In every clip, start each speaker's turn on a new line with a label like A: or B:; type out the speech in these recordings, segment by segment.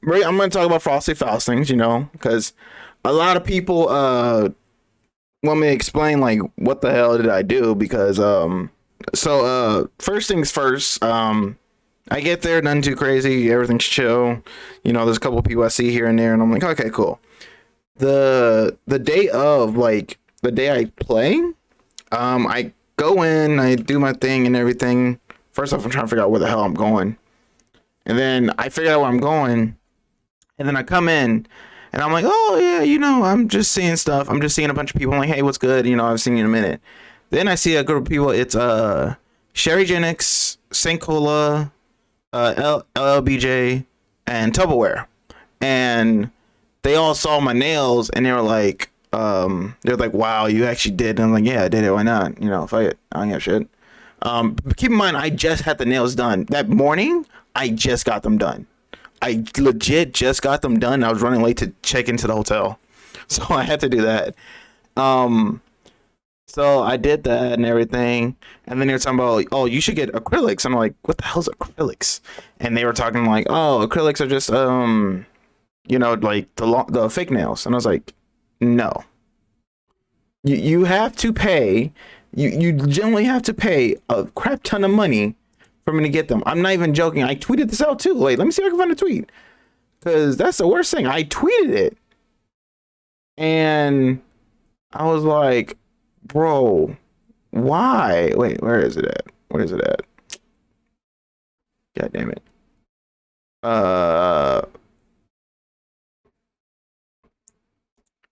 A: I'm going to talk about frosty faustings, you know, because a lot of people want me to explain like what the hell did I do because first things first, I get there, nothing too crazy, everything's chill. You know, there's a couple of people I see here and there, and I'm like, okay, cool. The day of, like, the day I play, I go in, I do my thing and everything. First off, I'm trying to figure out where the hell I'm going. And then I figure out where I'm going, and then I come in, and I'm like, oh, yeah, you know, I'm just seeing stuff. I'm just seeing a bunch of people. I'm like, hey, what's good? You know, I've seen you in a minute. Then I see a group of people. It's Sherry Genix, St. Cola, LLBJ, and Tupperware. And they all saw my nails, and they were like, wow, you actually did. And I'm like, yeah, I did it. Why not? You know, fuck it. I don't give a shit. But keep in mind, I just had the nails done. That morning, I just got them done. I legit just got them done. I was running late to check into the hotel. So I had to do that. So I did that and everything. And then they were talking about, like, oh, you should get acrylics. And I'm like, what the hell's acrylics? And they were talking like, oh, acrylics are just, you know, like the fake nails. And I was like, no. You have to pay. You generally have to pay a crap ton of money for me to get them. I'm not even joking. I tweeted this out too. Like, let me see if I can find a tweet. Because that's the worst thing. I tweeted it. And I was like, bro, why? Wait, where is it at? Where is it at? God damn it.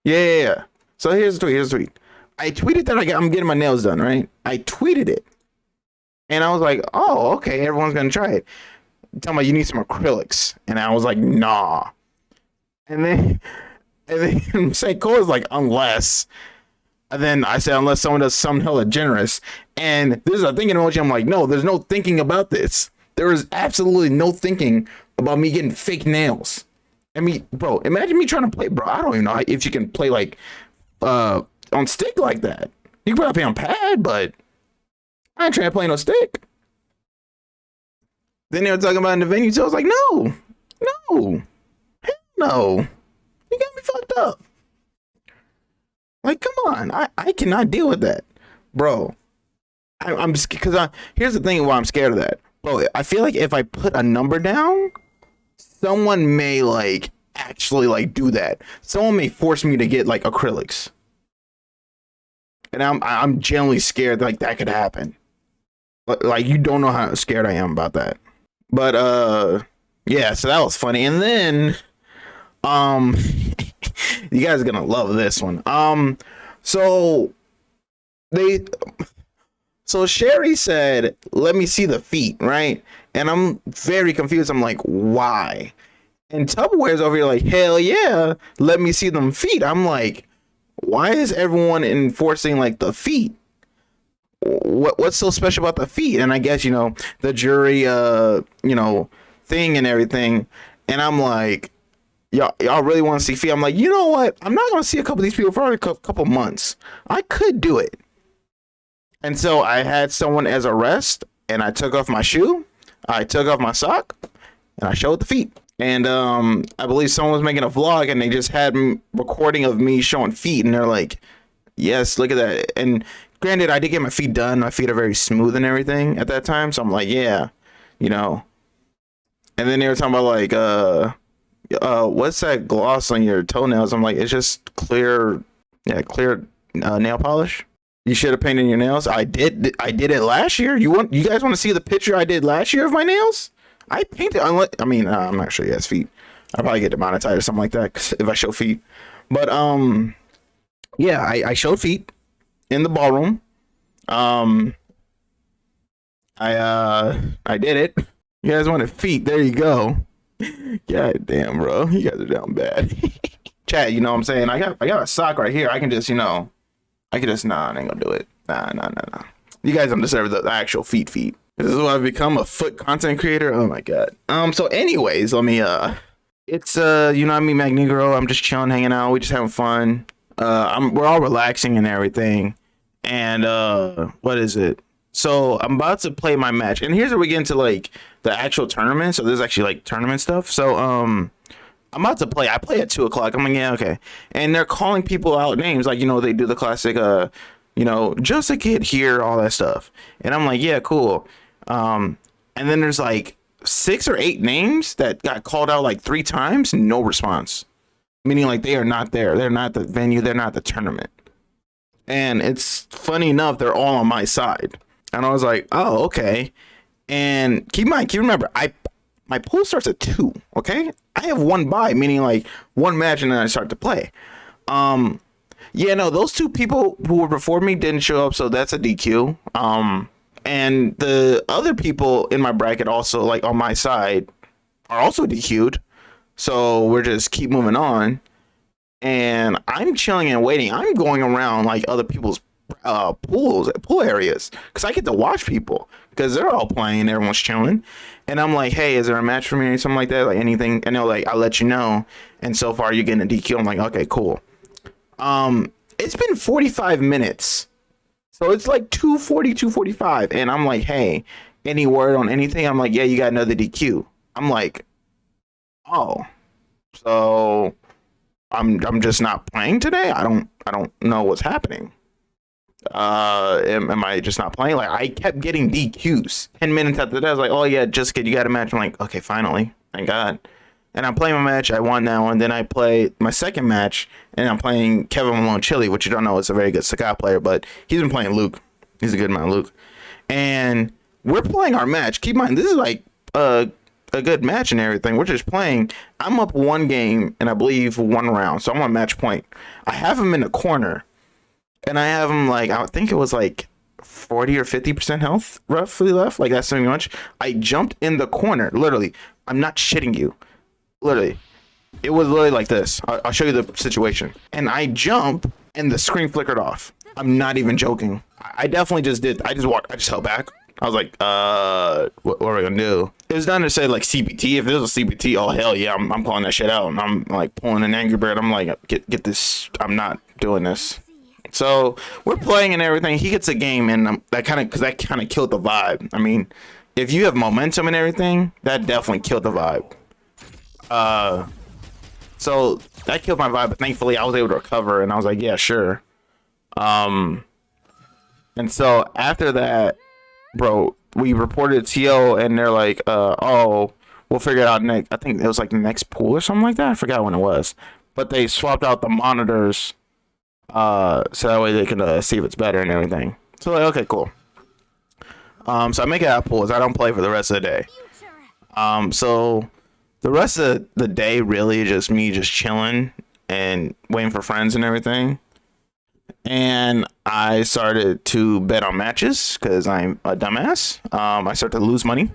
A: Yeah. So here's the tweet. I tweeted that I'm getting my nails done, right? I tweeted it. And I was like, oh, okay, everyone's gonna try it. Tell me you need some acrylics. And I was like, nah. And then St. Cole's like, unless. And then I said, unless someone does something hella generous. And there's a thinking emoji. I'm like, no, there's no thinking about this. There is absolutely no thinking about me getting fake nails. I mean, bro, imagine me trying to play, bro. I don't even know if you can play like on stick like that. You can probably play on pad, but I ain't trying to play no stick. Then they were talking about in the venue, so I was like, no, hell no. You got me fucked up. Like, come on. I cannot deal with that. Bro. I'm just, because here's the thing why I'm scared of that. Bro, I feel like if I put a number down, someone may like actually like do that. Someone may force me to get like acrylics. And I'm genuinely scared like that could happen. Like, you don't know how scared I am about that. But yeah, so that was funny. And then you guys are gonna love this one. So Sherry said, let me see the feet, right? And I'm very confused. I'm like, why? And Tupperware's over here like, hell yeah, let me see them feet. I'm like, why is everyone enforcing like the feet? What's so special about the feet? And I guess, you know, the jury you know, thing and everything. And I'm like, y'all really want to see feet? I'm like, you know what? I'm not gonna see a couple of these people for a couple months. I could do it. And so I had someone as a rest, and I took off my shoe, I took off my sock, and I showed the feet. And I believe someone was making a vlog, and they just had recording of me showing feet, and they're like, yes, look at that. And granted, I did get my feet done. My feet are very smooth and everything at that time, so I'm like, yeah, you know. And then they were talking about like, what's that gloss on your toenails? I'm like, it's just clear nail polish. You should have painted your nails. I did it last year. You guys want to see the picture I did last year of my nails? I painted. I'm not sure. Yes, feet. I'll probably get demonetized or something like that if I show feet. But yeah, I showed feet in the ballroom. I did it. You guys wanted feet? There you go. God damn, bro, you guys are down bad. Chat, you know what I'm saying? I got a sock right here. I can just, you know, I ain't gonna do it. Nah. You guys don't deserve the actual feet. This is why I've become a foot content creator. Oh my god. So anyways, let me it's you know me, Magnegro. I'm just chilling, hanging out. We just having fun. We're all relaxing and everything. And what is it? So I'm about to play my match. And here's where we get into like the actual tournament. So there's actually like tournament stuff. So I'm about to play. I play at 2 o'clock. I'm like, yeah, okay. And they're calling people out names, like, you know, they do the classic, you know, Justakid here, all that stuff. And I'm like, yeah, cool. And then there's like 6 or 8 names that got called out like 3 times, no response. Meaning like they are not there. They're not the venue. They're not the tournament. And it's funny enough, they're all on my side. And I was like, oh, okay. And keep in mind, remember, my pool starts at 2. Okay, I have 1 bye, meaning like 1 match, and then I start to play. Yeah, no, those 2 people who were before me didn't show up, so that's a DQ. And the other people in my bracket also, like on my side, are also DQ'd. So we're just keep moving on. And I'm chilling and waiting. I'm going around like other people's pool areas because I get to watch people because they're all playing, everyone's chilling, and I'm like, hey, is there a match for me or something like that, like anything? And they're like, I'll let you know. And so far you're getting a DQ. I'm like, okay, cool. It's been 45 minutes, so it's like 2:40, 2:45, and I'm like, hey, any word on anything? I'm like, yeah, you got another DQ. I'm like, oh, so I'm just not playing today. I don't know what's happening. Am I just not playing? Like, I kept getting DQs 10 minutes after that. I was like, oh yeah, Justakid, you got a match. I'm like, okay, finally, thank God. And I'm playing my match. I won that one. Then I play my second match, and I'm playing Kevin Malone Chili, which you don't know is a very good Sakai player, but he's been playing Luke. He's a good man, Luke. And we're playing our match. Keep in mind, this is like a good match and everything. We're just playing. I'm up 1 game and I believe 1 round, so I'm on match point. I have him in a corner, and I have him like, I think it was like 40 or 50% health roughly left. Like, that's so much. I jumped in the corner, literally. I'm not shitting you. Literally, it was literally like this. I'll show you the situation. And I jump, and the screen flickered off. I'm not even joking. I definitely just did. I just held back. I was like, what are we gonna do? It was done to say like CPT. If there was a CPT, oh hell yeah, I'm calling that shit out. And I'm like pulling an Angry Bird. I'm like, get this. I'm not doing this. So we're playing and everything. He gets a game, and that kind of killed the vibe. I mean, if you have momentum and everything, that definitely killed the vibe. So that killed my vibe, but thankfully I was able to recover, and I was like, yeah, sure. And so after that, bro, we reported TO, and they're like, oh, we'll figure it out next. I think it was like the next pool or something like that. I forgot when it was, but they swapped out the monitors, so that way they can see if it's better and everything. So like, okay, cool. So I make it out pools. I don't play for the rest of the day. So the rest of the day really just me just chilling and waiting for friends and everything. And I started to bet on matches because I'm a dumbass. I started to lose money.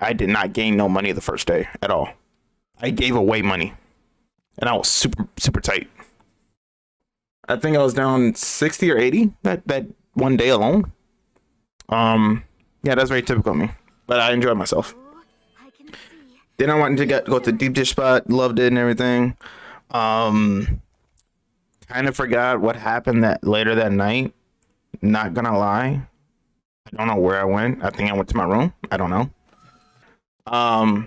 A: I did not gain no money the first day at all. I gave away money, and I was super tight. I think I was down 60 or 80 that one day alone. Yeah, that's very typical of me, but I enjoyed myself. Then I wanted to go to deep dish spot, loved it and everything. Kind of forgot what happened later that night. Not gonna lie, I don't know where I went. I think I went to my room. I don't know.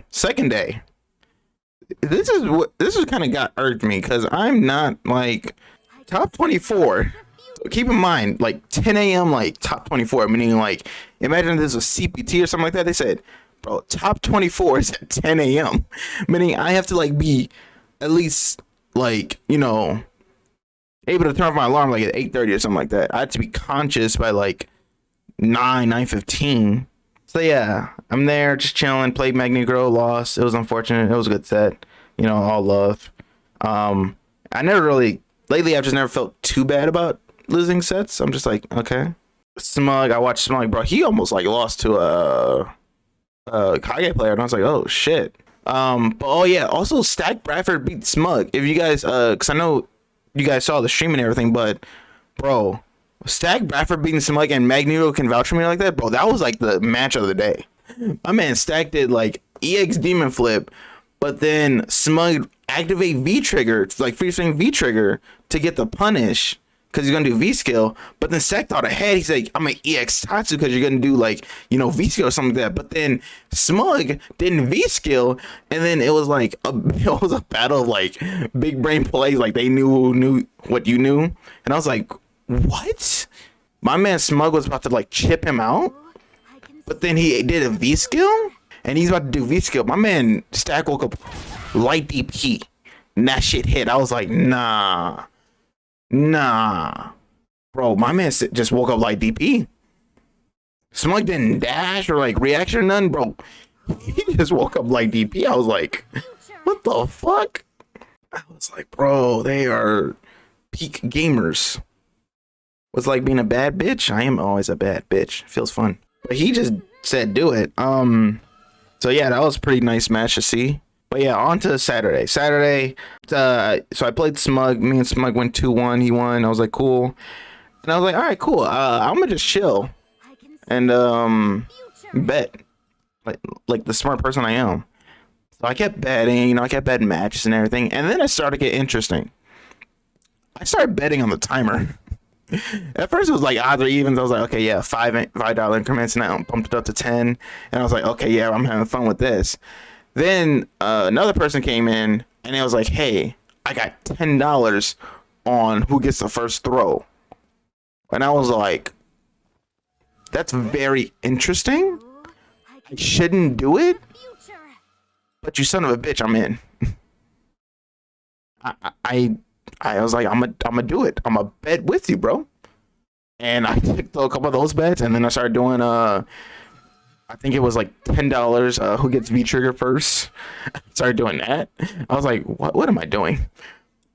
A: Second day. This is kind of got irked me because I'm not like top 24. Keep in mind, like 10 a.m. like top 24, meaning like imagine there's a CPT or something like that. They said, bro, top 24 is at 10 a.m. meaning I have to like be at least like, you know, able to turn off my alarm like at 8:30 or something like that. I had to be conscious by like 9:15. So yeah, I'm there just chilling, played Magneto, lost. It was unfortunate. It was a good set, you know, all love. I never really lately I've just never felt too bad about losing sets. I'm just like, okay. Smug, I watched Smug, bro. He almost like lost to a Kage player, and I was like, oh shit. But oh yeah, also Stack Bradford beat Smug. If you guys cause I know you guys saw the stream and everything, but bro, Stack Bradford beating Smug and Magneto can vouch for me like that, bro. That was like the match of the day. My man Stack did like EX Demon Flip, but then Smug activate V trigger, like free swing V trigger to get the punish because he's gonna do V skill. But then Sek thought ahead. He's like, I'm gonna EX Tatsu because you're gonna do like, you know, V skill or something like that. But then Smug didn't V skill, and then it was like it was a battle of like big brain plays. Like they knew what you knew, and I was like, what? My man Smug was about to like chip him out, but then he did a V skill, and he's about to do V skill. My man Stack woke up light DP, and that shit hit. I was like, nah. Bro, my man just woke up like DP. Smug didn't dash or like reaction or nothing, bro. He just woke up like DP. I was like, what the fuck? I was like, bro, they are peak gamers. What's like being a bad bitch? I am always a bad bitch. Feels fun. But he just said do it. So yeah, that was a pretty nice match to see. But yeah, on to Saturday. So I played Smug. Me and Smug went 2-1. He won. I was like, cool. And I was like, all right, cool. I'm gonna just chill and bet like the smart person I am. So I kept betting. You know, I kept betting matches and everything. And then it started to get interesting. I started betting on the timer. At first it was like odds or evens. I was like, okay, yeah, $5 increments, and I bumped it up to 10. And I was like, okay, yeah, I'm having fun with this. Then another person came in and it was like, hey, I got $10 on who gets the first throw. And I was like, that's very interesting. I shouldn't do it, but you son of a bitch, I'm in. I was like, I'm gonna do it. I'm gonna bet with you, bro. And I took a couple of those bets, and then I started doing I think it was like $10. Who gets V trigger first? Started doing that. I was like, what am I doing?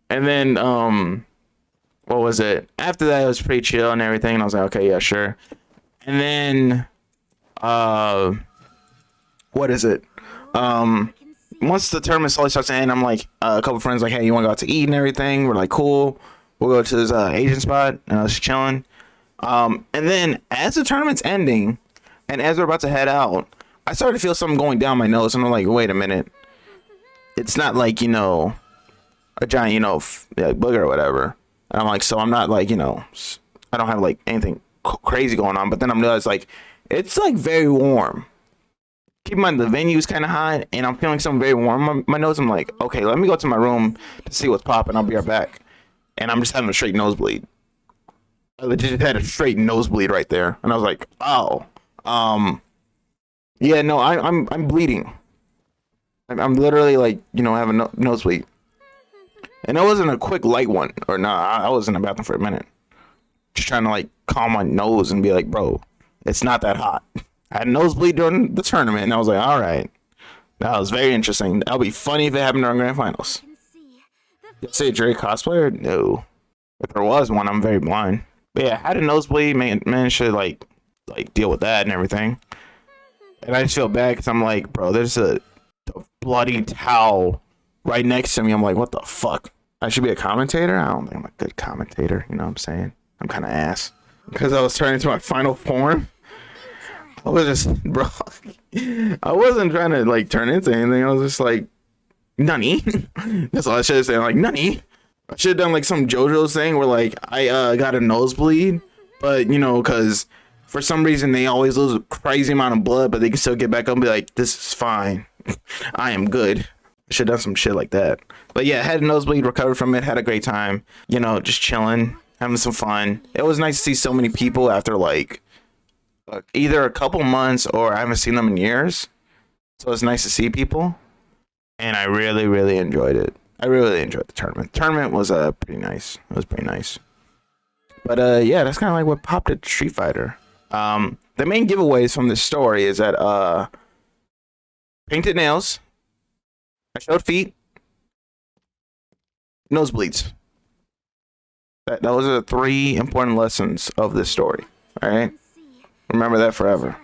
A: And then what was it? After that, it was pretty chill and everything. And I was like, okay, yeah, sure. And then what is it? Once the tournament slowly starts to end, I'm like, a couple friends like, hey, you want to go out to eat and everything? We're like, cool. We'll go to this Asian spot, and I was chilling. And then as the tournament's ending, and as we're about to head out, I started to feel something going down my nose, and I'm like, wait a minute. It's not like, you know, a giant, you know, like booger or whatever. And I'm like, so I'm not like, you know, I don't have like anything crazy going on. But then I'm realized like, it's like very warm. Keep in mind the venue's kind of hot, and I'm feeling something very warm on my nose. I'm like, okay, let me go to my room to see what's popping. I'll be right back. And I'm just having a straight nosebleed. I legit had a straight nosebleed right there, and I was like, oh, yeah, no, I'm bleeding. I'm literally like, you know, having a nosebleed, and it wasn't a quick light one, or nah, I was in the bathroom for a minute, just trying to like calm my nose and be like, bro, it's not that hot. I had a nosebleed during the tournament, and I was like, all right, that was very interesting. That'll be funny if it happened during grand finals. Did I say a Jerry cosplayer? No. If there was one, I'm very blind. But yeah, I had a nosebleed, man should like deal with that and everything. And I just feel bad because I'm like, bro, there's a bloody towel right next to me. I'm like, what the fuck? I should be a commentator? I don't think I'm a good commentator. You know what I'm saying? I'm kind of ass. Because I was turning to my final form. I was just, bro, I wasn't trying to like turn into anything. I was just like, nani? That's all I should have said. Like, nani? I should have done like some JoJo's thing where like I got a nosebleed, but you know, because for some reason they always lose a crazy amount of blood, but they can still get back up and be like, this is fine. I am good. I should have done some shit like that. But yeah, had a nosebleed, recovered from it, had a great time. You know, just chilling, having some fun. It was nice to see so many people after like either a couple months or I haven't seen them in years. So it's nice to see people. And I really, really enjoyed it. I really enjoyed the tournament. The tournament was pretty nice. It was pretty nice. But yeah, that's kind of like what popped at Street Fighter. The main giveaways from this story is that painted nails, I showed feet, nosebleeds. Those are the 3 important lessons of this story. All right, remember that forever.